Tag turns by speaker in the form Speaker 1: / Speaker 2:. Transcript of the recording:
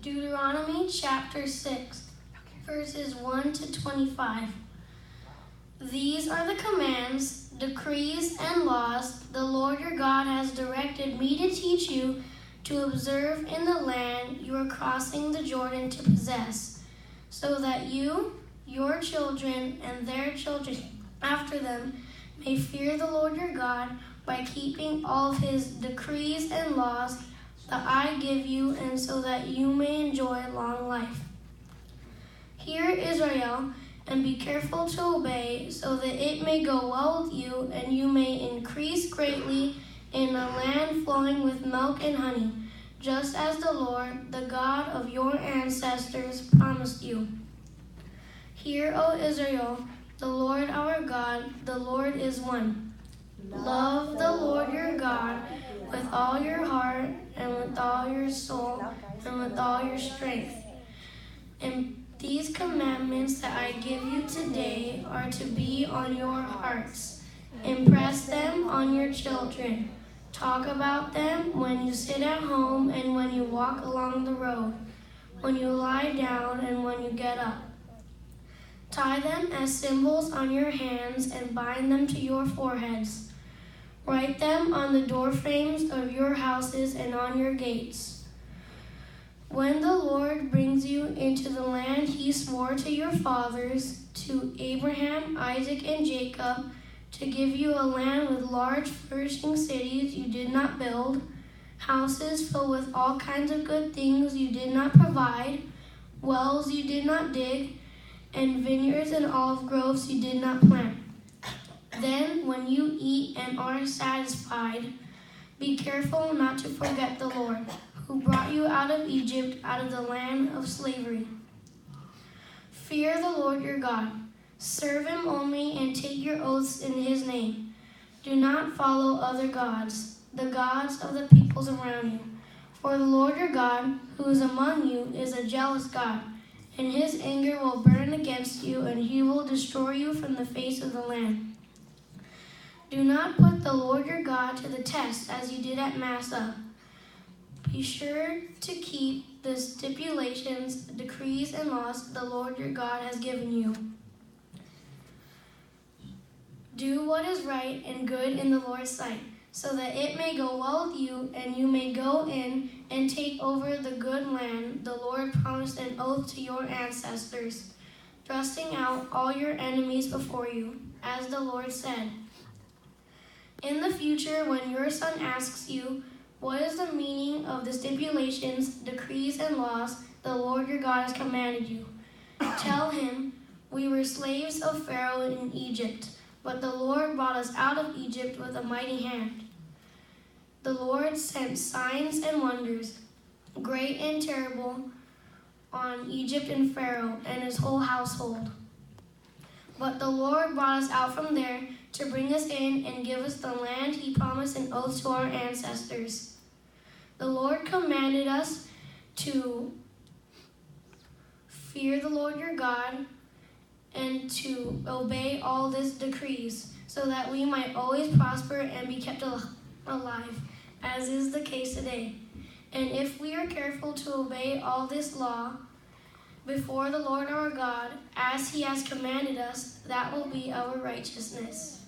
Speaker 1: Deuteronomy chapter 6, verses 1 to 25. These are the commands, decrees, and laws the Lord your God has directed me to teach you to observe in the land you are crossing the Jordan to possess, so that you, your children, and their children after them may fear the Lord your God by keeping all of his decrees and laws that I give you, and so that you may enjoy long life. Hear, Israel, and be careful to obey, so that it may go well with you, and you may increase greatly in a land flowing with milk and honey, just as the Lord, the God of your ancestors, promised you. Hear, O Israel, the Lord our God, the Lord is one. Love the Lord your God with all your heart, and with all your soul, and with all your strength. And these commandments that I give you today are to be on your hearts. Impress them on your children. Talk about them when you sit at home and when you walk along the road, when you lie down and when you get up. Tie them as symbols on your hands and bind them to your foreheads. Write them on the doorframes of your houses and on your gates. When the Lord brings you into the land he swore to your fathers, to Abraham, Isaac, and Jacob, to give you a land with large flourishing cities you did not build, houses filled with all kinds of good things you did not provide, wells you did not dig, and vineyards and olive groves you did not plant. Then, when you eat and are satisfied, be careful not to forget the Lord, who brought you out of Egypt, out of the land of slavery. Fear the Lord your God. Serve him only and take your oaths in his name. Do not follow other gods, the gods of the peoples around you. For the Lord your God, who is among you, is a jealous God, and his anger will burn against you, and he will destroy you from the face of the land. Do not put the Lord your God to the test as you did at Massah. Be sure to keep the stipulations, decrees, and laws the Lord your God has given you. Do what is right and good in the Lord's sight, so that it may go well with you, and you may go in and take over the good land the Lord promised an oath to your ancestors, thrusting out all your enemies before you, as the Lord said. In the future, when your son asks you, what is the meaning of the stipulations, decrees, and laws the Lord your God has commanded you? Tell him, we were slaves of Pharaoh in Egypt, but the Lord brought us out of Egypt with a mighty hand. The Lord sent signs and wonders, great and terrible, on Egypt and Pharaoh and his whole household. But the Lord brought us out from there to bring us in and give us the land he promised an oath to our ancestors. The Lord commanded us to fear the Lord your God and to obey all his decrees, so that we might always prosper and be kept alive, as is the case today. And if we are careful to obey all this law before the Lord our God, as he has commanded us, that will be our righteousness.